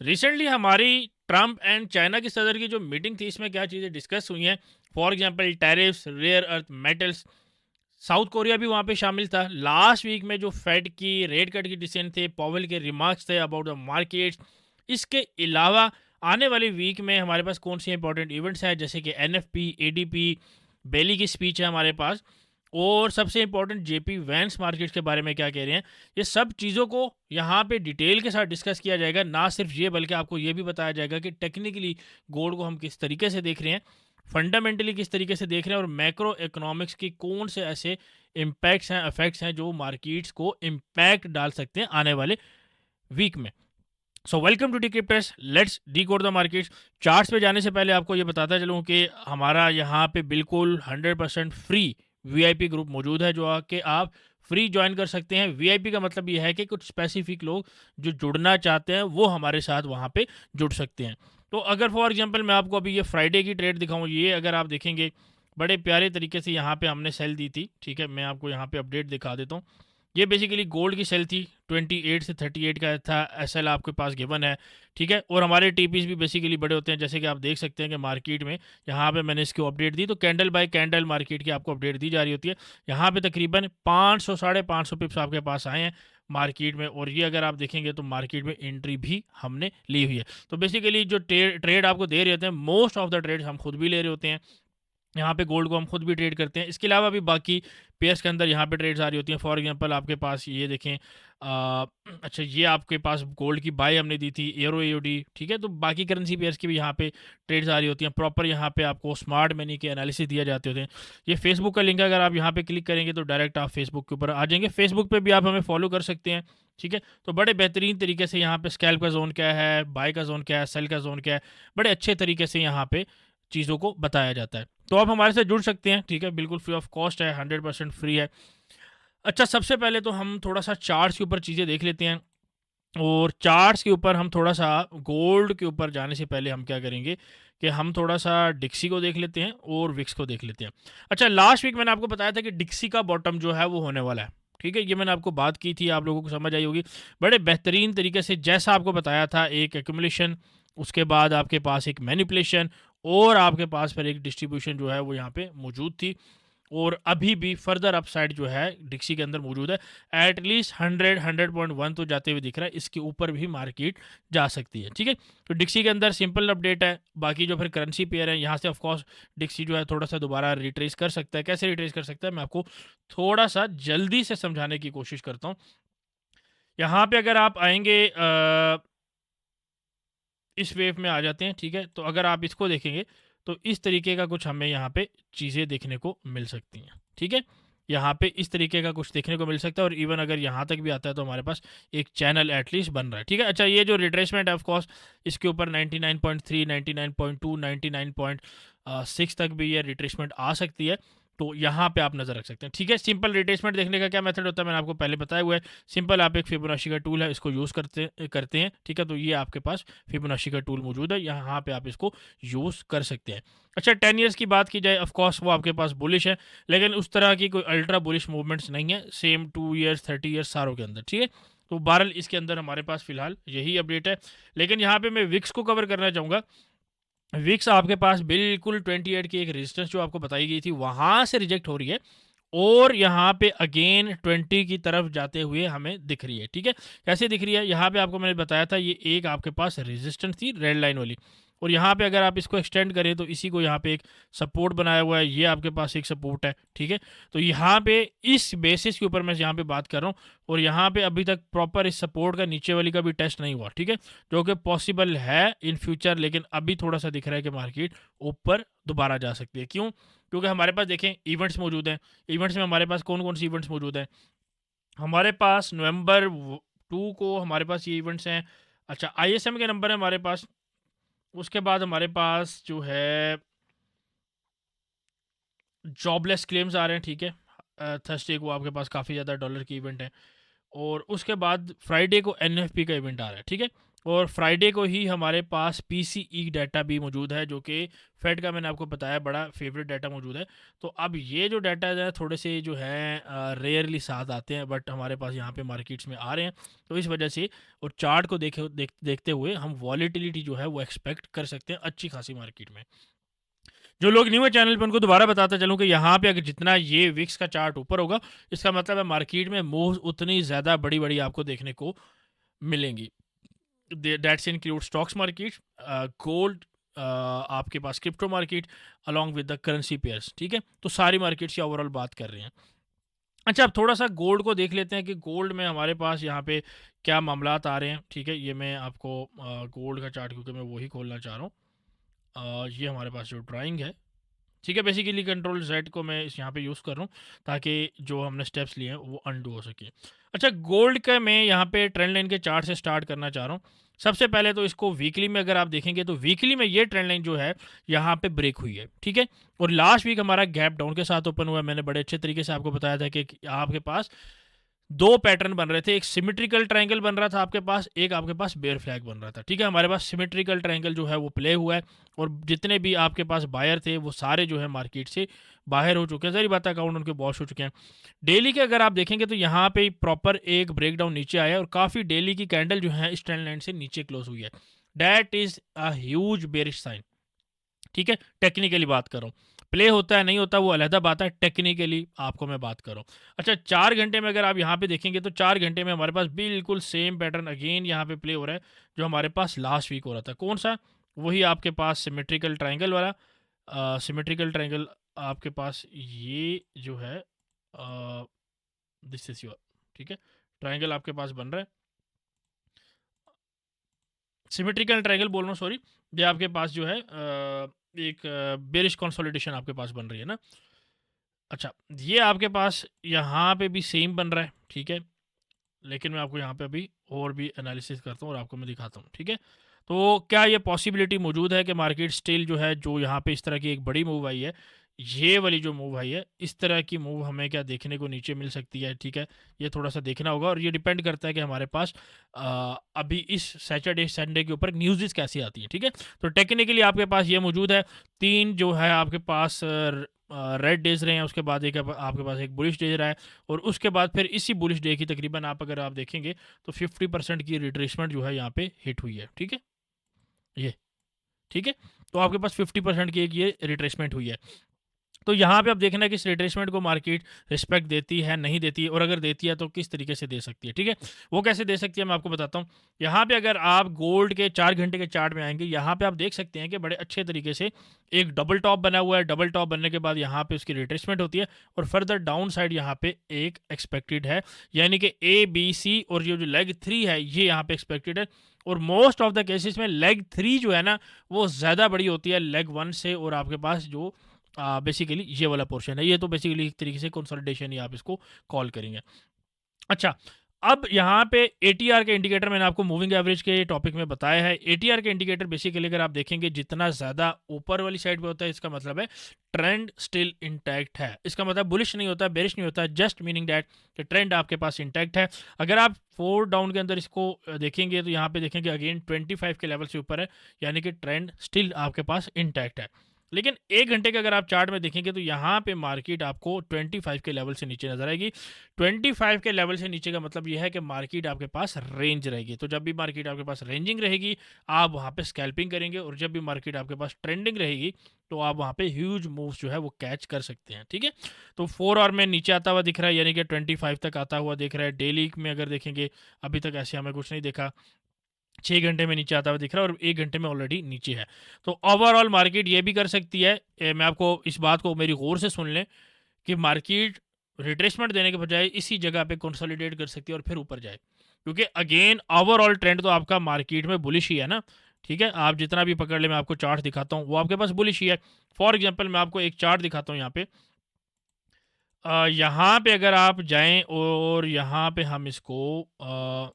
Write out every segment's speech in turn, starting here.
Recently हमारी Trump and China की सदर की जो मीटिंग थी, इसमें क्या चीज़ें डिस्कस हुई हैं। For example tariffs, rare earth metals, South Korea भी वहाँ पे शामिल था। लास्ट वीक में जो फेड की रेट कट की डिसीजन थे, पॉवेल के रिमार्क्स थे अबाउट द मार्केट्स। इसके अलावा आने वाली वीक में हमारे पास कौन सी इंपॉर्टेंट इवेंट्स हैं, जैसे कि एनएफपी, एडीपी, बेली की स्पीच है हमारे पास, और सबसे इंपॉर्टेंट जेपी वैंस मार्केट्स के बारे में क्या कह रहे हैं। ये सब चीज़ों को यहाँ पे डिटेल के साथ डिस्कस किया जाएगा। ना सिर्फ ये, बल्कि आपको ये भी बताया जाएगा कि टेक्निकली गोल्ड को हम किस तरीके से देख रहे हैं, फंडामेंटली किस तरीके से देख रहे हैं, और मैक्रो इकोनॉमिक्स की कौन से ऐसे इम्पैक्ट्स हैं, इफेक्ट्स हैं जो मार्केट्स को इम्पैक्ट डाल सकते हैं आने वाले वीक में। So welcome to Decrypters, let's decode the markets. Charts पे जाने से पहले आपको ये बताता चलूँ कि हमारा यहाँ पे बिल्कुल 100% फ्री वीआईपी ग्रुप मौजूद है, जो आके आप फ्री ज्वाइन कर सकते हैं। वीआईपी का मतलब ये है कि कुछ स्पेसिफिक लोग जो जुड़ना चाहते हैं वो हमारे साथ वहाँ पे जुड़ सकते हैं। तो अगर फॉर एग्जांपल मैं आपको अभी ये फ्राइडे की ट्रेड दिखाऊँ, ये अगर आप देखेंगे बड़े प्यारे तरीके से यहाँ पे हमने सेल दी थी। ठीक है, मैं आपको यहाँ पे अपडेट दिखा देता हूँ। ये बेसिकली गोल्ड की सेल थी, 28 से 38 का था एसएल आपके पास गिवन है। ठीक है, और हमारे टीपीस भी बेसिकली बड़े होते हैं, जैसे कि आप देख सकते हैं कि मार्केट में यहाँ पे मैंने इसको अपडेट दी, तो कैंडल बाय कैंडल मार्केट की आपको अपडेट दी जा रही होती है। यहाँ पे तकरीबन 500 550 पिप्स आपके पास आए हैं मार्केट में, और ये अगर आप देखेंगे तो मार्केट में एंट्री भी हमने ली हुई है। तो बेसिकली जो ट्रेड आपको दे रहे होते हैं, मोस्ट ऑफ द ट्रेड हम खुद भी ले रहे होते हैं। यहाँ पे गोल्ड को हम खुद भी ट्रेड करते हैं। इसके अलावा भी बाकी पेयर्स के अंदर यहाँ पे ट्रेड्स आ रही होती हैं। फॉर एग्जांपल आपके पास ये देखें, अच्छा ये आपके पास गोल्ड की बाय हमने दी थी, एरो एओडी। ठीक है, तो बाकी करेंसी पेयर्स की भी यहाँ पे ट्रेड्स आ रही होती हैं। प्रॉपर यहाँ पे आपको स्मार्ट मनी के एनालिसिस दिया जाते होते हैं। ये फेसबुक का लिंक है, अगर आप यहाँ पे क्लिक करेंगे तो डायरेक्ट आप फेसबुक के ऊपर आ जाएंगे। फेसबुक पे भी आप हमें फॉलो कर सकते हैं। ठीक है, तो बड़े बेहतरीन तरीके से यहाँ पे स्कैल्प का जोन क्या है, बाय का जोन क्या है, सेल का जोन क्या है, बड़े अच्छे तरीके से यहाँ पे चीज़ों को बताया जाता है। तो आप हमारे साथ जुड़ सकते हैं। ठीक है, बिल्कुल फ्री ऑफ कॉस्ट है, 100% फ्री है। अच्छा, सबसे पहले तो हम थोड़ा सा चार्ट्स के ऊपर चीज़ें देख लेते हैं, और चार्ट्स के ऊपर हम थोड़ा सा गोल्ड के ऊपर जाने से पहले हम क्या करेंगे कि हम थोड़ा सा डिक्सी को देख लेते हैं और विक्स को देख लेते हैं। अच्छा, लास्ट वीक मैंने आपको बताया था कि डिक्सी का बॉटम जो है वो होने वाला है। ठीक है, ये मैंने आपको बात की थी, आप लोगों को समझ आई होगी बड़े बेहतरीन तरीके से। जैसा आपको बताया था, एक एक्यूमुलेशन, उसके बाद आपके पास एक मैनिपुलेशन, और आपके पास फिर एक डिस्ट्रीब्यूशन जो है वो यहाँ पे मौजूद थी। और अभी भी फर्दर अपसाइड जो है डिक्सी के अंदर मौजूद है। एटलीस्ट 100 तो जाते हुए दिख रहा है, इसके ऊपर भी मार्केट जा सकती है। ठीक है, तो डिक्सी के अंदर सिंपल अपडेट है। बाकी जो फिर करेंसी पेयर है, यहाँ से ऑफकोर्स डिक्सी जो है थोड़ा सा दोबारा रिट्रेस कर सकता है। कैसे रिट्रेस कर सकता है, मैं आपको थोड़ा सा जल्दी से समझाने की कोशिश करता हूँ। यहाँ पे अगर आप आएंगे, इस वेव में आ जाते हैं। ठीक है, तो अगर आप इसको देखेंगे तो इस तरीके का कुछ हमें यहाँ पे चीज़ें देखने को मिल सकती हैं। ठीक है, यहाँ पे इस तरीके का कुछ देखने को मिल सकता है, और इवन अगर यहाँ तक भी आता है तो हमारे पास एक चैनल एटलीस्ट बन रहा है। ठीक है, अच्छा ये जो रिट्रेसमेंट है ऑफकोर्स इसके ऊपर 99.3, 99.2, 99.6 तक भी ये रिट्रेसमेंट आ सकती है। तो यहाँ पे आप नज़र रख सकते हैं। ठीक है, सिंपल रिट्रेसमेंट देखने का क्या मेथड होता है, मैंने आपको पहले बताया हुआ है। सिंपल आप एक फिबोनाची का टूल है, इसको यूज़ करते हैं। ठीक है, तो ये आपके पास फिबोनाची का टूल मौजूद है, यहाँ पे आप इसको यूज़ कर सकते हैं। अच्छा, 10 ईयर्स की बात की जाए, ऑफकोर्स वो आपके पास बुलिश है, लेकिन उस तरह की कोई अल्ट्रा बुलिश मूवमेंट्स नहीं है। सेम 2 ईयर्स, 30 ईयर्स सारों के अंदर। ठीक है, तो बहरहाल इसके अंदर हमारे पास फिलहाल यही अपडेट है। लेकिन यहाँ पे मैं विक्स को कवर करना चाहूँगा। विक्स आपके पास बिल्कुल 28 की एक रेजिस्टेंस जो आपको बताई गई थी, वहाँ से रिजेक्ट हो रही है, और यहाँ पे अगेन 20 की तरफ जाते हुए हमें दिख रही है। ठीक है, कैसे दिख रही है, यहाँ पे आपको मैंने बताया था ये एक आपके पास रेजिस्टेंस थी रेड लाइन वाली, और यहाँ पे अगर आप इसको एक्सटेंड करें तो इसी को यहाँ पे एक सपोर्ट बनाया हुआ है, ये आपके पास एक सपोर्ट है। ठीक है, तो यहाँ पे इस बेसिस के ऊपर मैं यहाँ पे बात कर रहा हूँ, और यहाँ पे अभी तक प्रॉपर इस सपोर्ट का नीचे वाली का भी टेस्ट नहीं हुआ। ठीक है, जो कि पॉसिबल है इन फ्यूचर, लेकिन अभी थोड़ा सा दिख रहा है कि मार्केट ऊपर दोबारा जा सकती है। क्यों? क्योंकि हमारे पास देखें इवेंट्स मौजूद हैं। इवेंट्स में हमारे पास कौन कौन सी इवेंट्स मौजूद हैं, हमारे पास नवंबर 2 को हमारे पास ये इवेंट्स हैं। अच्छा, आईएसएम के नंबर है हमारे पास। उसके बाद हमारे पास जो है जॉबलेस क्लेम्स आ रहे हैं। ठीक है, थर्सडे को आपके पास काफ़ी ज़्यादा डॉलर की इवेंट है, और उसके बाद फ्राइडे को एनएफपी का इवेंट आ रहा है। ठीक है, और फ्राइडे को ही हमारे पास पीसीई डाटा भी मौजूद है, जो कि फेड का मैंने आपको बताया बड़ा फेवरेट डाटा मौजूद है। तो अब ये जो डाटा है थोड़े से जो है रेयरली साथ आते हैं, बट हमारे पास यहाँ पे मार्केट्स में आ रहे हैं, तो इस वजह से और चार्ट को देखते हुए हम वॉलीटिलिटी जो है वो एक्सपेक्ट कर सकते हैं अच्छी खासी मार्केट में। जो लोग न्यू है चैनल पे उनको दोबारा बताता चलूँ कि यहाँ पे अगर जितना ये विक्स का चार्ट ऊपर होगा, इसका मतलब है मार्केट में मूव उतनी ज़्यादा बड़ी बड़ी आपको देखने को मिलेंगी। That's include stocks market, gold, आपके पास crypto market along with the currency pairs. ठीक है, तो सारी मार्केट्स की ओवरऑल बात कर रहे हैं। अच्छा, अब थोड़ा सा गोल्ड को देख लेते हैं कि गोल्ड में हमारे पास यहाँ पे क्या मामलात आ रहे हैं। ठीक है, ये मैं आपको गोल्ड का चार्ट, क्योंकि मैं वही खोलना चाह रहा हूँ, ये हमारे पास जो ड्राइंग है, ठीक है, बेसिकली कंट्रोल जेड को मैं इस यहाँ पे यूज़ कर रहा हूँ ताकि जो हमने स्टेप्स लिए हैं वो अनडू हो सके। अच्छा, गोल्ड का मैं यहाँ पे ट्रेंड लाइन के चार्ट से स्टार्ट करना चाह रहा हूँ। सबसे पहले तो इसको वीकली में अगर आप देखेंगे तो वीकली में ये ट्रेंड लाइन जो है यहाँ पे ब्रेक हुई है। ठीक है, और लास्ट वीक हमारा गैप डाउन के साथ ओपन हुआ है। मैंने बड़े अच्छे तरीके से आपको बताया था कि आपके पास दो पैटर्न बन रहे थे, एक सिमेट्रिकल ट्रायंगल बन रहा था आपके पास, एक आपके पास बेयर फ्लैग बन रहा था। ठीक है, हमारे पास सिमेट्रिकल ट्रायंगल जो है वो प्ले हुआ है, और जितने भी आपके पास बायर थे वो सारे जो है मार्केट से बाहर हो चुके हैं। सारी बात अकाउंट उनके वॉश हो चुके हैं। डेली के अगर आप देखेंगे तो यहाँ पे प्रॉपर एक ब्रेकडाउन नीचे आया है, और काफ़ी डेली की कैंडल जो है इस ट्रेंड लाइन से नीचे क्लोज हुई है। That is a huge bearish sign. ठीक है, टेक्निकली बात कर रहा हूँ, प्ले होता है नहीं होता वो अलहदा बात है, टेक्निकली आपको मैं बात कर रहा हूँ। अच्छा, 4 घंटे में अगर आप यहाँ पे देखेंगे तो 4 घंटे में हमारे पास बिल्कुल सेम पैटर्न अगेन यहाँ पे प्ले हो रहा है जो हमारे पास लास्ट वीक हो रहा था। कौन सा? वही आपके पास सिमेट्रिकल ट्राइंगल वाला। सिमेट्रिकल ट्राइंगल आपके पास ये जो है, दिस इज योर, ठीक है, ट्राइंगल आपके पास बन रहा है, सिमेट्रिकल ट्रायंगल बोल रहा हूँ, सॉरी। ये आपके पास जो है एक बेरिश कंसोलिडेशन आपके पास बन रही है ना। अच्छा, ये आपके पास यहाँ पे भी सेम बन रहा है। ठीक है, लेकिन मैं आपको यहाँ पे अभी और भी एनालिसिस करता हूँ और आपको मैं दिखाता हूँ। ठीक है, तो क्या ये पॉसिबिलिटी मौजूद है कि मार्केट स्टिल जो है, जो यहाँ पे इस तरह की एक बड़ी मूव आई है, ये वाली जो मूव आई है, इस तरह की मूव हमें क्या देखने को नीचे मिल सकती है। ठीक है, ये थोड़ा सा देखना होगा, और ये डिपेंड करता है कि हमारे पास अभी इस सैटरडे संडे के ऊपर न्यूज़ कैसी आती है। ठीक है, तो टेक्निकली आपके पास ये मौजूद है, 3 जो है आपके पास रेड डेज रहे हैं, उसके बाद एक आपके पास एक बुलिश डे रहा है, और उसके बाद फिर इसी बुलिश डे की तकरीबन अगर आप देखेंगे तो 50% की रिट्रेसमेंट जो है यहाँ पे हिट हुई है। ठीक है, ये ठीक है, तो आपके पास 50% की एक ये रिट्रेसमेंट हुई है। तो यहाँ पे आप देखना है कि इस रिट्रेसमेंट को मार्केट रिस्पेक्ट देती है नहीं देती है, और अगर देती है तो किस तरीके से दे सकती है। ठीक है, वो कैसे दे सकती है मैं आपको बताता हूँ। यहाँ पे अगर आप गोल्ड के 4 घंटे के चार्ट में आएंगे, यहाँ पे आप देख सकते हैं कि बड़े अच्छे तरीके से एक डबल टॉप बना हुआ है। डबल टॉप बनने के बाद यहाँ पे उसकी रिट्रेसमेंट होती है, और फर्दर डाउन साइड यहाँ पे एक एक्सपेक्टेड है, यानी कि A B C, और ये जो लेग 3 है ये यहाँ पे एक्सपेक्टेड है। और मोस्ट ऑफ द केसेस में लेग 3 जो है ना वो ज़्यादा बड़ी होती है लेग 1 से, और आपके पास जो बेसिकली ये वाला पोर्शन है, ये तो बेसिकली एक तरीके से कंसोलिडेशन ही आप इसको कॉल करेंगे। अच्छा, अब यहाँ पे एटीआर के इंडिकेटर मैंने आपको मूविंग एवरेज के टॉपिक में बताया है। एटीआर के इंडिकेटर बेसिकली अगर आप देखेंगे जितना ज़्यादा ऊपर वाली साइड पे होता है, इसका मतलब है ट्रेंड स्टिल इंटैक्ट है। इसका मतलब बुलिश नहीं होता, बेरिश नहीं होता, जस्ट मीनिंग दैट कि ट्रेंड आपके पास इंटैक्ट है। अगर आप 4 डाउन के अंदर इसको देखेंगे तो यहाँ पे देखेंगे अगेन 25 के लेवल से ऊपर है, यानी कि ट्रेंड स्टिल आपके पास इंटैक्ट है। लेकिन 1 घंटे के अगर आप चार्ट में देखेंगे तो यहाँ पे मार्केट आपको 25 के लेवल से नीचे नजर आएगी। 25 के लेवल से नीचे का मतलब यह है कि मार्केट आपके पास रेंज रहेगी। तो जब भी मार्केट आपके पास रेंजिंग रहेगी आप वहाँ पे स्कैल्पिंग करेंगे, और जब भी मार्केट आपके पास ट्रेंडिंग रहेगी तो आप वहाँ पे ह्यूज मूव्स जो है वो कैच कर सकते हैं। ठीक है, तो 4 आवर में नीचे आता हुआ दिख रहा है, यानी कि 25 तक आता हुआ दिख रहा है। डेली में अगर देखेंगे अभी तक ऐसे हमें कुछ नहीं देखा, 6 घंटे में नीचे आता हुआ दिख रहा है, और 1 घंटे में ऑलरेडी नीचे है। तो ओवरऑल मार्केट ये भी कर सकती है, मैं आपको इस बात को मेरी गौर से सुन लें, कि मार्केट रिट्रेसमेंट देने के बजाय इसी जगह पे कंसोलिडेट कर सकती है और फिर ऊपर जाए, क्योंकि अगेन ओवरऑल ट्रेंड तो आपका मार्केट में बुलिश ही है ना। ठीक है, आप जितना भी पकड़ ले, मैं आपको चार्ट दिखाता हूँ, वो आपके पास बुलिश ही है। फॉर एग्जाम्पल मैं आपको एक चार्ट दिखाता हूँ यहाँ पे। यहाँ पे अगर आप जाएं और यहाँ पे हम इसको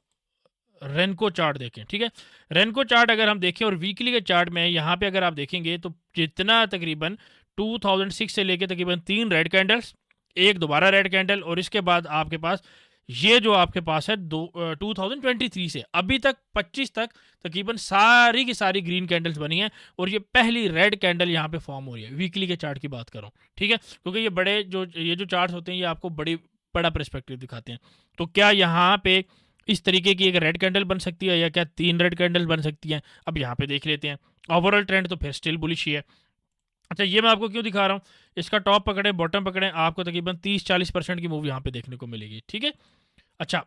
रेनको चार्ट देखें। ठीक है, रेनको चार्ट अगर हम देखें और वीकली के चार्ट में यहाँ पे अगर आप देखेंगे तो जितना तकरीबन 2006 से लेके तकरीबन 3 रेड कैंडल्स, एक दोबारा रेड कैंडल, और इसके बाद आपके पास ये जो आपके पास है 2023 से अभी तक 25 तक तकरीबन सारी की सारी ग्रीन कैंडल्स बनी हैं, और ये पहली रेड कैंडल यहाँ पे फॉर्म हो रही है। वीकली के चार्ट की बात करूँ, ठीक है, क्योंकि ये जो चार्ट्स होते हैं ये आपको बड़ा पर्सपेक्टिव दिखाते हैं। तो क्या यहाँ पे इस तरीके की एक रेड कैंडल बन सकती है, या क्या 3 रेड कैंडल बन सकती हैं? अब यहाँ पे देख लेते हैं। ओवरऑल ट्रेंड तो फिर स्टिल बुलिश ही है। अच्छा, ये मैं आपको क्यों दिखा रहा हूँ, इसका टॉप पकड़े बॉटम पकड़े आपको तकरीबन 30-40% की मूव यहाँ पे देखने को मिलेगी, ठीक है। अच्छा,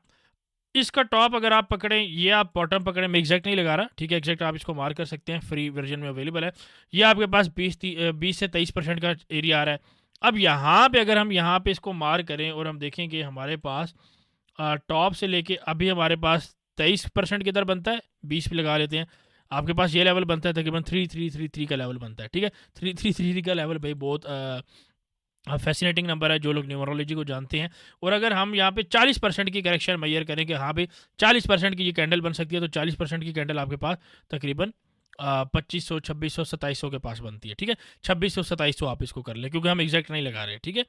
इसका टॉप अगर आप पकड़ें, ये आप बॉटम पकड़ें, मैं एग्जैक्ट नहीं लगा रहा, ठीक है, एग्जैक्ट आप इसको मार्क कर सकते हैं, फ्री वर्जन में अवेलेबल है। ये आपके पास 20 से 23% का एरिया आ रहा है। अब यहाँ पे अगर हम यहाँ पे इसको मार्क करें और हम देखेंगे हमारे पास टॉप से लेके अभी हमारे पास 23% किधर बनता है, 20 पे लगा लेते हैं। आपके पास ये लेवल बनता है तकरीबन 3333 का लेवल बनता है, ठीक है। 3333 का लेवल भाई बहुत फैसिनेटिंग नंबर है, जो लोग न्यूमरोलॉजी को जानते हैं। और अगर हम यहाँ पे 40% की करेक्शन मैयर करें कि हाँ भाई 40% की ये कैंडल बन सकती है, तो 40% की कैंडल आपके पास तकरीबन 2500, 2600, 2700 के पास बनती है, ठीक है। 2600, 2700 आप इसको कर लें, क्योंकि हम एग्जैक्ट नहीं लगा रहे, ठीक है।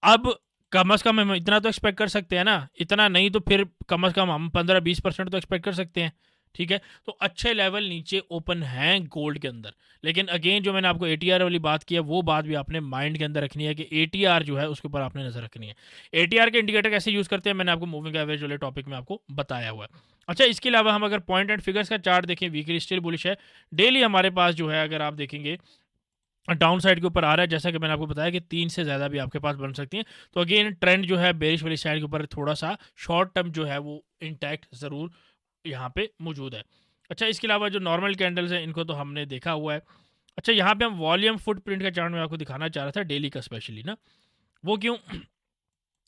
अब कम अज़ कम हम इतना तो एक्सपेक्ट कर सकते हैं ना, इतना नहीं तो फिर कम अज़ कम हम 15-20% तो एक्सपेक्ट कर सकते हैं, ठीक है। तो अच्छे लेवल नीचे ओपन हैं गोल्ड के अंदर, लेकिन अगेन जो मैंने आपको एटीआर वाली बात की है, वो बात भी आपने माइंड के अंदर रखनी है कि एटीआर जो है उसके ऊपर आपने नज़र रखनी है। एटीआर के इंडिकेटर कैसे यूज़ करते हैं, मैंने आपको मूविंग एवरेज वाले टॉपिक में आपको बताया हुआ है। अच्छा, इसके अलावा हम अगर पॉइंट एंड फिगर्स का चार्ट देखें, वीकली स्टिल बुलिश है। डेली हमारे पास जो है, अगर आप देखेंगे डाउन साइड के ऊपर आ रहा है, जैसा कि मैंने आपको बताया कि 3 से ज़्यादा भी आपके पास बन सकती हैं। तो अगेन ट्रेंड जो है बेरिश वाली साइड के ऊपर थोड़ा सा शॉर्ट टर्म जो है वो इंटैक्ट ज़रूर यहाँ पे मौजूद है। अच्छा, इसके अलावा जो नॉर्मल कैंडल्स हैं इनको तो हमने देखा हुआ है। अच्छा, यहाँ पे हम वॉल्यूम फुटप्रिंट का चार्ट मैं आपको दिखाना चाह रहा था, डेली का स्पेशली ना। वो क्यों?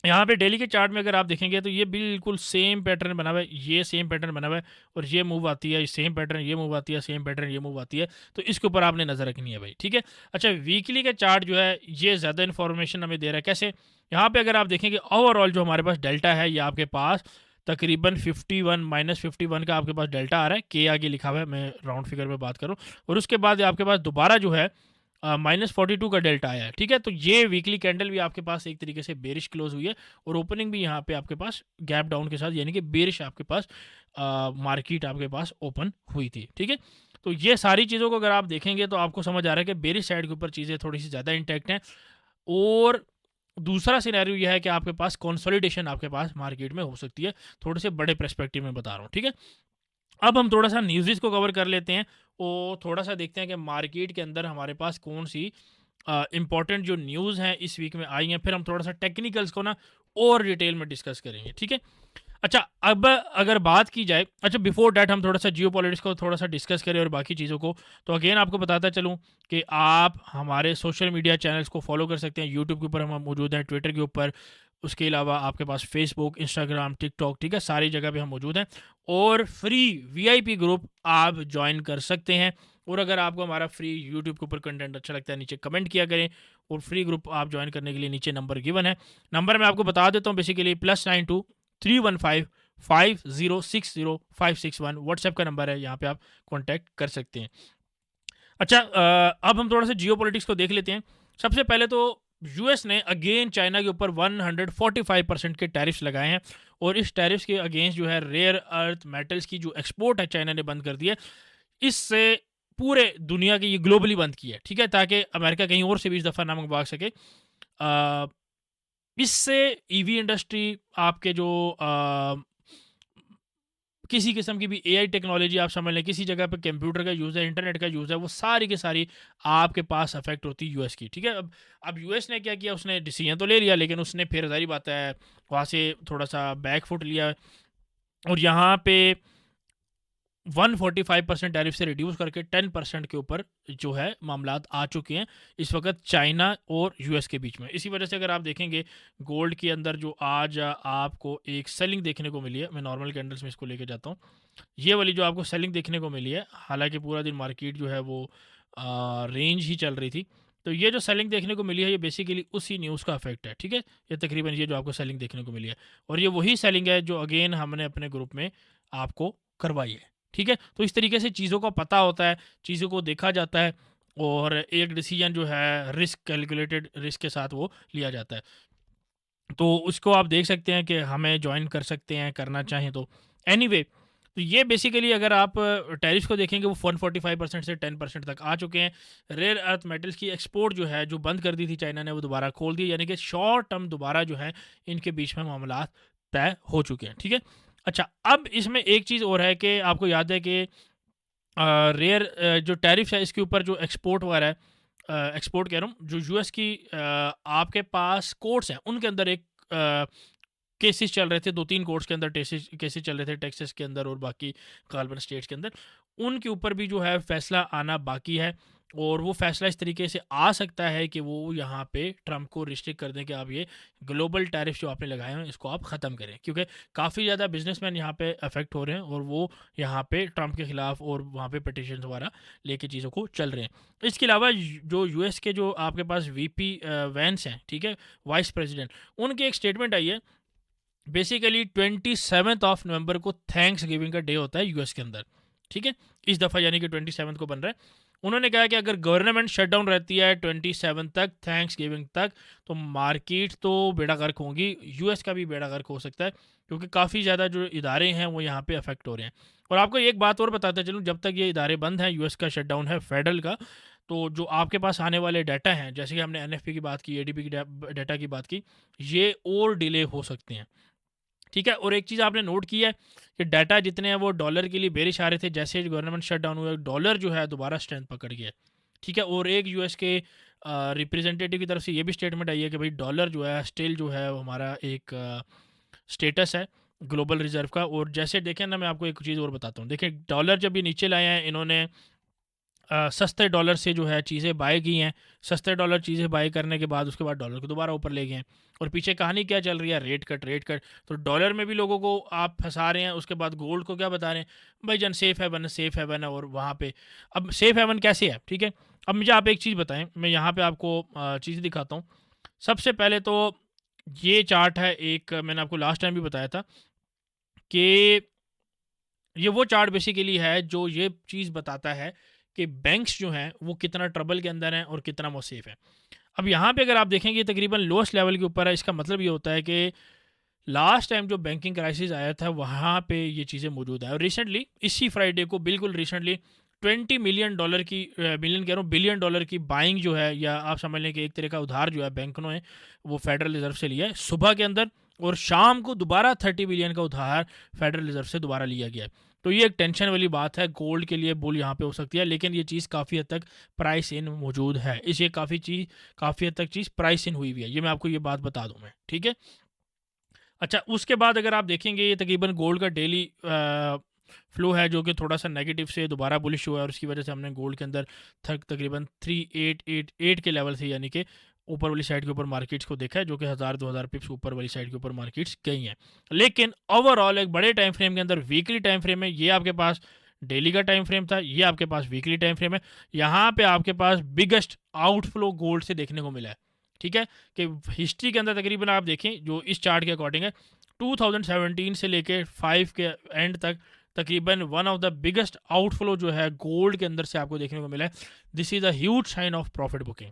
यहाँ पे डेली के चार्ट में अगर आप देखेंगे तो ये बिल्कुल सेम पैटर्न बना हुआ है, ये सेम पैटर्न बना हुआ है, और ये मूव आती है, सेम पैटर्न, ये मूव आती है, सेम पैटर्न, ये मूव आती है। तो इसके ऊपर आपने नज़र रखनी है भाई, ठीक है। अच्छा, वीकली का चार्ट जो है ये ज़्यादा इन्फॉर्मेशन हमें दे रहा है। कैसे? यहाँ पे अगर आप देखेंगे ओवरऑल जो हमारे पास डेल्टा है, ये आपके पास तकरीबन 51 -51 का आपके पास डेल्टा आ रहा है, के आगे लिखा हुआ है, मैं राउंड फिगर में बात करूँ। और उसके बाद आपके पास दोबारा जो है -42 का डेल्टा आया है, ठीक है। तो ये वीकली कैंडल भी आपके पास एक तरीके से बेरिश क्लोज हुई है, और ओपनिंग भी यहाँ पे आपके पास गैप डाउन के साथ, यानी कि बेरिश आपके पास मार्केट आपके पास ओपन हुई थी, ठीक है। तो ये सारी चीज़ों को अगर आप देखेंगे तो आपको समझ आ रहा है कि बेरिश साइड के ऊपर चीज़ें थोड़ी सी ज़्यादा इंटैक्ट हैं। और दूसरा सिनेरियो यह है कि आपके पास कंसोलिडेशन आपके पास मार्केट में हो सकती है, थोड़े से बड़े पर्सपेक्टिव में बता रहा हूँ, ठीक है। अब हम थोड़ा सा न्यूज़ को कवर कर लेते हैं, और थोड़ा सा देखते हैं कि मार्केट के अंदर हमारे पास कौन सी इंपॉर्टेंट जो न्यूज़ हैं इस वीक में आई हैं। फिर हम थोड़ा सा टेक्निकल्स को ना और डिटेल में डिस्कस करेंगे, ठीक है। अच्छा, अब अगर बात की जाए, अच्छा बिफोर डैट हम थोड़ा सा जियो पॉलिटिक्स को थोड़ा सा डिस्कस करें और बाकी चीज़ों को, तो अगेन आपको बताता चलूँ कि आप हमारे सोशल मीडिया चैनल्स को फॉलो कर सकते हैं। यूट्यूब के ऊपर हम मौजूद हैं, ट्विटर के ऊपर, उसके अलावा आपके पास फेसबुक, इंस्टाग्राम, टिकटॉक, ठीक है, सारी जगह पे हम मौजूद हैं। और फ्री वीआईपी ग्रुप आप ज्वाइन कर सकते हैं। और अगर आपको हमारा फ्री यूट्यूब के ऊपर कंटेंट अच्छा लगता है, नीचे कमेंट किया करें। और फ्री ग्रुप आप ज्वाइन करने के लिए नीचे नंबर गिवन है, नंबर मैं आपको बता देता हूँ बेसिकली, +92 315 5060 561 व्हाट्सएप का नंबर है, यहाँ पे आप कांटेक्ट कर सकते हैं। अच्छा, अब हम थोड़ा सा जियो पॉलिटिक्स को देख लेते हैं। सबसे पहले तो यूएस ने अगेन चाइना के ऊपर 145% के टैरिफ्स लगाए हैं, और इस टैरिफ्स के अगेंस्ट जो है रेयर अर्थ मेटल्स की जो एक्सपोर्ट है चाइना ने बंद कर दी है। इससे पूरे दुनिया की ये ग्लोबली बंद की है, ठीक है, ताकि अमेरिका कहीं और से भी इस दफ़ा ना मंगवा सके। अ, इससे ईवी इंडस्ट्री, आपके जो किसी किस्म की भी एआई टेक्नोलॉजी आप समझ लें, किसी जगह पे कंप्यूटर का यूज़ है, इंटरनेट का यूज़ है, वो सारी की सारी आपके पास अफेक्ट होती है यूएस की, ठीक है। अब यूएस ने क्या किया, उसने डिसीजन तो ले लिया, लेकिन उसने फिर ज़ाहिर बात है वहाँ से थोड़ा सा बैक फुट लिया, और यहाँ पे 145% टैरिफ से रिड्यूस करके 10% के ऊपर जो है मामलात आ चुके हैं इस वक्त चाइना और यूएस के बीच में। इसी वजह से अगर आप देखेंगे गोल्ड के अंदर जो आज आपको एक सेलिंग देखने को मिली है, मैं नॉर्मल कैंडल्स में इसको लेके जाता हूँ, ये वाली जो आपको सेलिंग देखने को मिली है, हालांकि पूरा दिन मार्केट जो है वो रेंज ही चल रही थी। तो ये जो सेलिंग देखने को मिली है, ये बेसिकली उसी न्यूज़ का इफेक्ट है, ठीक है। ये तकरीबन ये जो आपको सेलिंग देखने को मिली है, और ये वही सेलिंग है जो अगेन हमने अपने ग्रुप में आपको करवाई है, ठीक है। तो इस तरीके से चीज़ों का पता होता है, चीज़ों को देखा जाता है, और एक डिसीजन जो है रिस्क कैलकुलेटेड रिस्क के साथ वो लिया जाता है। तो उसको आप देख सकते हैं कि हमें जॉइन कर सकते हैं करना चाहें तो। एनीवे तो ये बेसिकली अगर आप टैरिफ को देखेंगे वो 145% से 10% तक आ चुके हैं। रेयर अर्थ मेटल्स की एक्सपोर्ट जो है जो बंद कर दी थी चाइना ने वो दोबारा खोल दी, यानी कि शॉर्ट टर्म दोबारा जो है इनके बीच में मामला तय हो चुके हैं। ठीक है, अच्छा अब इसमें एक चीज़ और है कि आपको याद है कि रेयर जो टैरिफ है इसके ऊपर जो एक्सपोर्ट वगैरह है, एक्सपोर्ट कह रहा हूँ, जो यूएस की आपके पास कोर्ट्स हैं उनके अंदर एक केसेस चल रहे थे, 2-3 कोर्ट्स के अंदर केसेस चल रहे थे टेक्सास के अंदर और बाकी गालिबन स्टेट्स के अंदर। उनके ऊपर भी जो है फैसला आना बाकी है और वो फैसला इस तरीके से आ सकता है कि वो यहाँ पे ट्रंप को रिस्ट्रिक्ट कर दें कि आप ये ग्लोबल टैरिफ जो आपने लगाए हैं इसको आप ख़त्म करें, क्योंकि काफ़ी ज़्यादा बिजनेसमैन यहाँ पे अफेक्ट हो रहे हैं और वो यहाँ पे ट्रंप के ख़िलाफ़ और वहाँ पे पटिशन वगैरह लेके चीज़ों को चल रहे हैं। इसके अलावा जो यूएस के जो आपके पास वीपी वैंस हैं, ठीक है, वाइस प्रेसिडेंट, उनकी एक स्टेटमेंट आई है। बेसिकली 27 ऑफ नवंबर को थैंक्स गिविंग का डे होता है यूएस के अंदर, ठीक है, इस दफ़ा यानी कि 27 को बन रहा है। उन्होंने कहा कि अगर गवर्नमेंट शटडाउन रहती है 27 तक, थैंक्स गिविंग तक, तो मार्केट तो बेड़ा गर्क होंगी, यूएस का भी बेड़ा गर्क हो सकता है, क्योंकि काफ़ी ज़्यादा जो इदारे हैं वो यहाँ पे अफेक्ट हो रहे हैं। और आपको एक बात और बताता चलूँ, जब तक ये इदारे बंद हैं, यूएस का शटडाउन है फेडरल का, तो जो आपके पास आने वाले डाटा हैं, जैसे कि हमने एनएफपी की बात की, एडीपी की डाटा की बात की, ये और डिले हो सकते हैं। ठीक है, और एक चीज़ आपने नोट की है कि डाटा जितने हैं वो डॉलर के लिए बेरिश आ रहे थे, जैसे गवर्नमेंट शट डाउन हुआ डॉलर जो है दोबारा स्ट्रेंथ पकड़ गया। ठीक है, और एक यूएस के रिप्रेजेंटेटिव की तरफ से ये भी स्टेटमेंट आई है कि भाई डॉलर जो है स्टिल जो है वो हमारा एक स्टेटस है ग्लोबल रिजर्व का। और जैसे देखें ना, मैं आपको एक चीज़ और बताता हूँ, देखिए डॉलर जब ये नीचे लाए हैं इन्होंने सस्ते डॉलर से जो है चीज़ें बाय की हैं, सस्ते डॉलर चीज़ें बाय करने के बाद उसके बाद डॉलर को दोबारा ऊपर ले गए हैं। और पीछे कहानी क्या चल रही है, रेट कट। तो डॉलर में भी लोगों को आप फंसा रहे हैं, उसके बाद गोल्ड को क्या बता रहे हैं भाई जान सेफ हेवन है। और वहाँ पे अब सेफ हेवन कैसे है, ठीक है, अब मुझे आप एक चीज़ बताएं, मैं यहाँ पे आपको चीज़ें दिखाता हूँ। सबसे पहले तो ये चार्ट है, एक मैंने आपको लास्ट टाइम भी बताया था कि ये वो चार्ट बेसिकली है जो ये चीज़ बताता है कि बैंक्स जो हैं वो कितना ट्रबल के अंदर हैं और कितना वो सेफ है। अब यहाँ पे अगर आप देखेंगे तकरीबन लोएस्ट लेवल के ऊपर है, इसका मतलब ये होता है कि लास्ट टाइम जो बैंकिंग क्राइसिस आया था वहाँ पे ये चीज़ें मौजूद है। और रिसेंटली इसी फ्राइडे को बिल्कुल रिसेंटली $20 मिलियन की मिलियन कह रहा हूँ बिलियन डॉलर की बाइंग जो है, या आप समझ लें कि एक तरह का उधार जो है बैंकों ने वो फेडरल रिजर्व से लिया है सुबह के अंदर, और शाम को दोबारा 30 बिलियन का उधार फेडरल रिजर्व से दोबारा लिया गया है। तो ये एक टेंशन वाली बात है, गोल्ड के लिए बुल यहाँ पे हो सकती है, लेकिन ये चीज़ काफ़ी हद तक प्राइस इन मौजूद है, इस ये काफ़ी हद तक चीज़ प्राइस इन हुई हुई है, ये मैं आपको ये बात बता दूँ मैं, ठीक है। अच्छा उसके बाद अगर आप देखेंगे ये तकरीबन गोल्ड का डेली फ्लो है जो कि थोड़ा सा नेगेटिव से दोबारा बुलिश हुआ है, और उसकी वजह से हमने गोल्ड के अंदर तकरीबन 3888 के लेवल से, यानी कि ऊपर वाली साइड के ऊपर मार्केट्स को देखा है, जो कि 1000-2000 पिप्स ऊपर वाली साइड के ऊपर मार्केट्स गई हैं। लेकिन ओवरऑल एक बड़े टाइम फ्रेम के अंदर, वीकली टाइम फ्रेम है, ये आपके पास डेली का टाइम फ्रेम था, ये आपके पास वीकली टाइम फ्रेम है, यहाँ पे आपके पास बिगेस्ट आउटफ्लो गोल्ड से देखने को मिला है। ठीक है, कि हिस्ट्री के अंदर तकरीबन आप देखें जो इस चार्ट के अकॉर्डिंग है, 2017 से लेके 5 के एंड तक तकरीबन one of the biggest outflow जो है गोल्ड के अंदर से आपको देखने को मिला है। This is a huge sign of profit booking.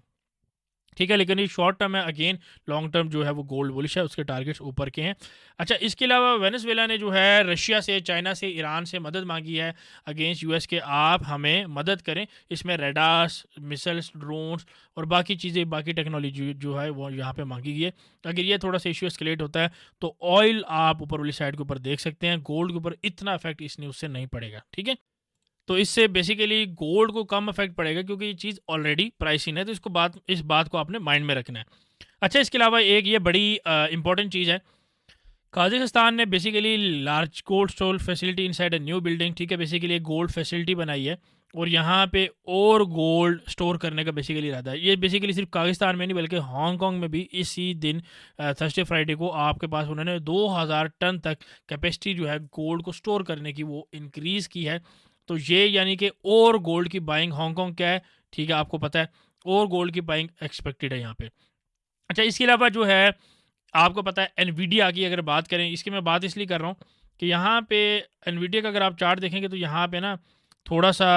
ठीक है, लेकिन ये शॉर्ट टर्म है, अगेन लॉन्ग टर्म जो है वो गोल्ड बुलिश है, उसके टारगेट्स ऊपर के हैं। अच्छा इसके अलावा वेनेजुएला ने जो है रशिया से, चाइना से, ईरान से मदद मांगी है अगेंस्ट यूएस के, आप हमें मदद करें, इसमें रेडार्स, मिसाइल्स, ड्रोन्स और बाकी चीज़ें, बाकी टेक्नोलॉजी जो है वो यहाँ पे मांगी गई है। अगर ये थोड़ा सा इशू एस्केलेट होता है तो ऑयल आप ऊपर वाली साइड के ऊपर देख सकते हैं, गोल्ड के ऊपर इतना इफेक्ट इस न्यूज़ से नहीं पड़ेगा। ठीक है, तो इससे बेसिकली गोल्ड को कम इफेक्ट पड़ेगा क्योंकि ये चीज़ ऑलरेडी प्राइस इन है, तो इस बात को आपने माइंड में रखना है। अच्छा इसके अलावा एक ये बड़ी इंपॉर्टेंट चीज़ है, काज़ाकिस्तान ने basically large cold store facility inside a new building, ठीक है, बेसिकली एक गोल्ड फैसिलिटी बनाई है और यहाँ पे और गोल्ड स्टोर करने का बेसिकली इरादा है। ये बेसिकली सिर्फ पाकिस्तान में नहीं बल्कि हांगकांग में भी इसी दिन थर्सडे फ्राइडे को आपके पास उन्होंने 2000 टन तक कैपेसिटी जो है गोल्ड को स्टोर करने की वो इंक्रीज़ की है। तो ये यानी कि और गोल्ड की बाइंग हांगकांग क्या है, ठीक है, आपको पता है, और गोल्ड की बाइंग एक्सपेक्टेड है यहाँ पे। अच्छा इसके अलावा जो है आपको पता है एनवीडिया की अगर बात करें, इसकी मैं बात इसलिए कर रहा हूँ कि यहाँ पे एनवीडिया का अगर आप चार्ट देखेंगे तो यहाँ पे ना थोड़ा सा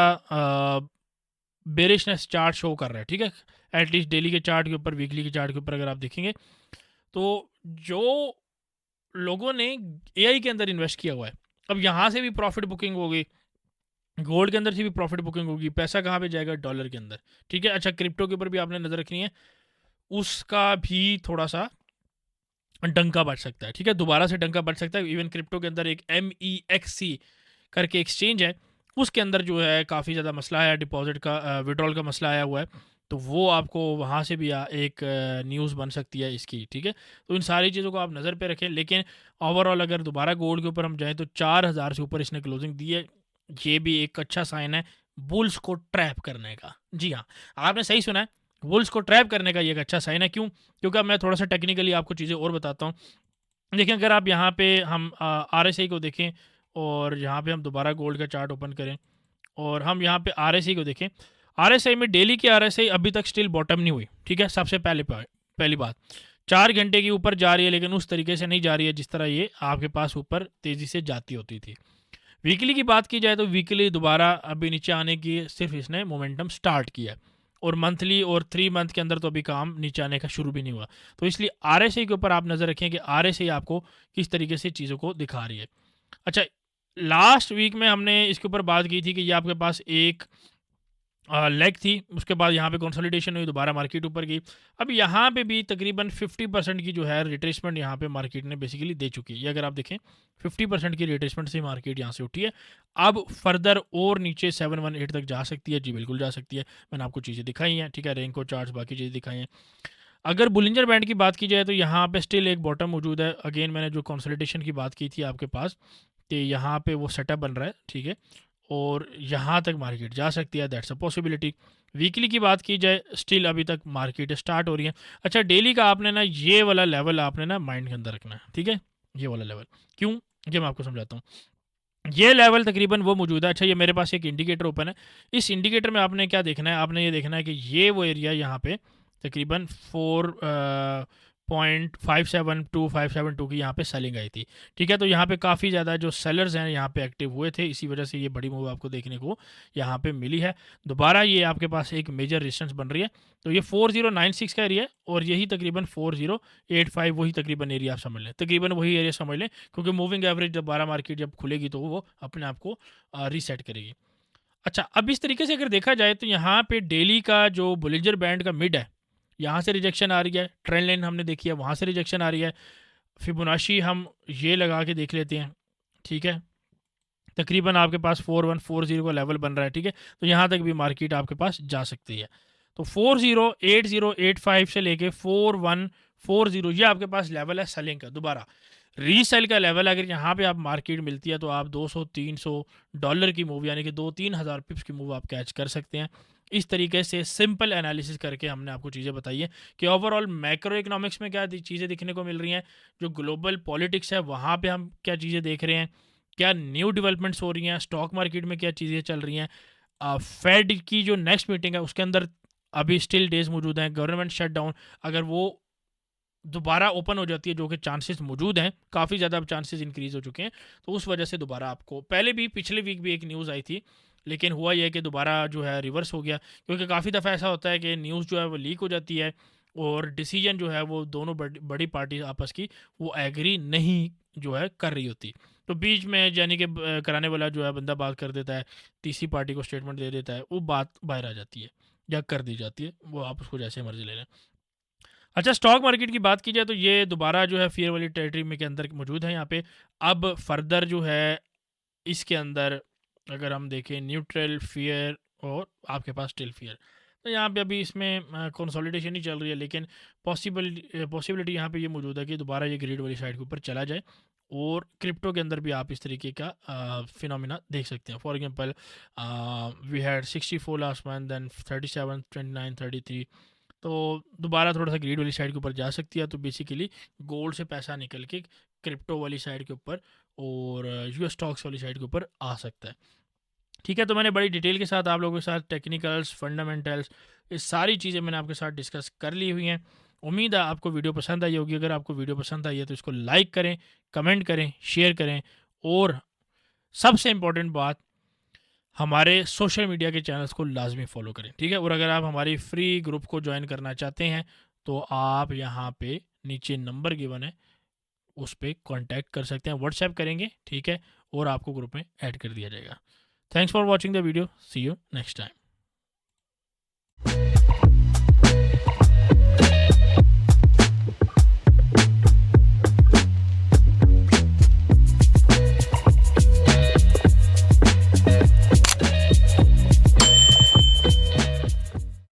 बेरिशनेस चार्ट शो कर रहा है। ठीक है, एटलीस्ट डेली के चार्ट के ऊपर, वीकली के चार्ट के ऊपर अगर आप देखेंगे तो जो लोगों ने एआई के अंदर इन्वेस्ट किया हुआ है, अब यहाँ से भी प्रॉफिट बुकिंग होगी, गोल्ड के अंदर से भी प्रॉफिट बुकिंग होगी, पैसा कहाँ पे जाएगा? डॉलर के अंदर, ठीक है। अच्छा, क्रिप्टो के ऊपर भी आपने नज़र रखनी है, उसका भी थोड़ा-सा डंका बज सकता है, ठीक है, दोबारा से डंका बज सकता है। इवन क्रिप्टो के अंदर एक MEXC करके एक्सचेंज है, उसके अंदर जो है काफ़ी ज़्यादा मसला है, डिपॉजिट का विड्रॉल का मसला आया हुआ है, तो वो आपको वहाँ से भी एक न्यूज़ बन सकती है इसकी, ठीक है। तो इन सारी चीज़ों को आप नज़र पे रखें, लेकिन ओवरऑल अगर दोबारा गोल्ड के ऊपर हम जाएँ तो 4000 से ऊपर इसने क्लोजिंग दी है, ये भी एक अच्छा साइन है बुल्स को ट्रैप करने का। जी हाँ, आपने सही सुना है, बुल्स को ट्रैप करने का ये एक अच्छा साइन है। क्यों? क्योंकि अब मैं थोड़ा-सा टेक्निकली आपको चीज़ें और बताता हूँ। देखिए, अगर आप यहाँ पे हम RSI को देखें और यहाँ पे हम दोबारा गोल्ड का चार्ट ओपन करें और हम यहाँ पे RSI को देखें, RSI में डेली की RSI अभी तक स्टिल बॉटम नहीं हुई, ठीक है? सबसे पहली बात, 4 घंटे के ऊपर जा रही है, लेकिन उस तरीके से नहीं जा रही है जिस तरह ये आपके पास ऊपर तेज़ी से जाती होती थी। वीकली की बात की जाए तो वीकली दोबारा अभी नीचे आने की सिर्फ इसने मोमेंटम स्टार्ट किया है, और मंथली और 3 मंथ के अंदर तो अभी काम नीचे आने का शुरू भी नहीं हुआ। तो इसलिए RSI के ऊपर आप नज़र रखें कि RSI आपको किस तरीके से चीज़ों को दिखा रही है। अच्छा, लास्ट वीक में हमने इसके ऊपर बात की थी कि ये आपके पास एक लेग थी, उसके बाद यहाँ पे कंसोलिडेशन हुई, दोबारा मार्केट ऊपर गई। अब यहाँ पे भी तकरीबन 50% की जो है रिट्रेसमेंट यहाँ पे मार्केट ने बेसिकली दे चुकी है। ये अगर आप देखें 50% की रिट्रेसमेंट से मार्केट यहाँ से उठी है। अब फर्दर और नीचे 718 तक जा सकती है, जी बिल्कुल जा सकती है। मैंने आपको चीज़ें दिखाई हैं, ठीक है, रेंको चार्ट्स बाकी चीज़ें दिखाई हैं। अगर बुलिंजर बैंड की बात की जाए तो यहाँ पे स्टिल एक बॉटम मौजूद है। अगेन मैंने जो कंसोलिडेशन की बात की थी आपके पास, कि यहाँ पे वो सेटअप बन रहा है, ठीक है, और यहाँ तक मार्केट जा सकती है, दैट्स अ पॉसिबिलिटी। वीकली की बात की जाए, स्टिल अभी तक मार्केट स्टार्ट हो रही है। अच्छा, डेली का आपने ना ये वाला लेवल आपने ना माइंड के अंदर रखना है, ठीक है, ये वाला लेवल। क्यों? ये मैं आपको समझाता हूँ। ये लेवल तकरीबन वो मौजूद है। अच्छा, ये मेरे पास एक इंडिकेटर ओपन है, इस इंडिकेटर में आपने क्या देखना है, आपने ये देखना है कि ये वो एरिया यहाँ पे तकरीबन 4.572 की यहाँ पे सेलिंग आई थी, ठीक है। तो यहाँ पे काफ़ी ज़्यादा जो सेलर्स हैं यहाँ पे एक्टिव हुए थे, इसी वजह से ये बड़ी मूव आपको देखने को यहाँ पे मिली है। दोबारा ये आपके पास एक मेजर रेजिस्टेंस बन रही है, तो ये 4096 का एरिया है, और यही तकरीबन 4085 वही तकरीबन एरिया आप समझ लें, तकरीबन वही एरिया समझ लें, क्योंकि मूविंग एवरेज दोबारा मार्केट जब खुलेगी तो वो अपने आप को रीसेट करेगी। अच्छा, अब इस तरीके से अगर देखा जाए तो यहाँ पे डेली का जो बुलिंजर बैंड का मिड है, यहाँ से रिजेक्शन आ रही है, ट्रेंड लाइन हमने देखी है, वहाँ से रिजेक्शन आ रही है। फिबोनाची हम ये लगा के देख लेते हैं, ठीक है, तकरीबन आपके पास 4140 का लेवल बन रहा है, ठीक है, तो यहाँ तक भी मार्केट आपके पास जा सकती है। तो 408085 से लेके 4140 ये आपके पास लेवल है सेलिंग का। दोबारा रीसेल का लेवल अगर यहाँ पे आप मार्केट मिलती है तो आप 200-300 डॉलर की मूव, यानी कि 2-3 हज़ार पिप्स की मूव आप कैच कर सकते हैं। इस तरीके से सिंपल एनालिसिस करके हमने आपको चीज़ें बताई है कि ओवरऑल मैक्रो इकोनॉमिक्स में क्या चीज़ें दिखने को मिल रही हैं, जो ग्लोबल पॉलिटिक्स है वहाँ पे हम क्या चीज़ें देख रहे हैं, क्या न्यू डेवलपमेंट्स हो रही हैं, स्टॉक मार्केट में क्या चीज़ें चल रही हैं, फेड की जो नेक्स्ट मीटिंग है उसके अंदर अभी स्टिल डेज मौजूद हैं, गवर्नमेंट शटडाउन अगर वो दोबारा ओपन हो जाती है, जो कि चांसेस मौजूद हैं, काफ़ी ज़्यादा अब चांसेस इंक्रीज़ हो चुके हैं, तो उस वजह से दोबारा आपको पहले भी पिछले वीक भी एक न्यूज़ आई थी, लेकिन हुआ यह है कि दोबारा जो है रिवर्स हो गया, क्योंकि काफ़ी दफ़ा ऐसा होता है कि न्यूज़ जो है वो लीक हो जाती है और डिसीजन जो है वो दोनों बड़ी पार्टी आपस की वो एग्री नहीं जो है कर रही होती, तो बीच में यानी कि कराने वाला जो है बंदा बात कर देता है, तीसरी पार्टी को स्टेटमेंट दे देता है, वो बात बाहर आ जाती है या कर दी जाती है, वो आप उसको जैसे मर्जी ले लें। अच्छा, स्टॉक मार्केट की बात की जाए तो ये दोबारा जो है फियर वाली टेरिटरी में के अंदर मौजूद है यहाँ पे। अब फर्दर जो है इसके अंदर अगर हम देखें न्यूट्रल फियर और आपके पास स्टिल फियर, तो यहाँ पे अभी इसमें कंसोलिडेशन ही चल रही है, लेकिन पॉसिबिलिटी यहाँ पे ये मौजूद है कि दोबारा ये ग्रेड वाली साइड के ऊपर चला जाए, और क्रिप्टो के अंदर भी आप इस तरीके का फिनोमिना देख सकते हैं। For example we had 64 last month, then 37, 29, 33, तो दोबारा थोड़ा सा ग्रीड वाली साइड के ऊपर जा सकती है, तो बेसिकली गोल्ड से पैसा निकल के क्रिप्टो वाली साइड के ऊपर और यूएस स्टॉक्स वाली साइड के ऊपर आ सकता है, ठीक है। तो मैंने बड़ी डिटेल के साथ आप लोगों के साथ टेक्निकल्स, फंडामेंटल्स, ये सारी चीज़ें मैंने आपके साथ डिस्कस कर ली हुई हैं। उम्मीद है आपको वीडियो पसंद आई होगी। अगर आपको वीडियो पसंद आई है तो इसको लाइक करें, कमेंट करें, शेयर करें, और सबसे इम्पोर्टेंट बात, हमारे सोशल मीडिया के चैनल्स को लाजमी फॉलो करें, ठीक है। और अगर आप हमारी फ्री ग्रुप को ज्वाइन करना चाहते हैं तो आप यहाँ पे नीचे नंबर गिवन है, उस पे कांटेक्ट कर सकते हैं, व्हाट्सएप करेंगे, ठीक है, और आपको ग्रुप में ऐड कर दिया जाएगा। Thanks for watching the video, see you next time.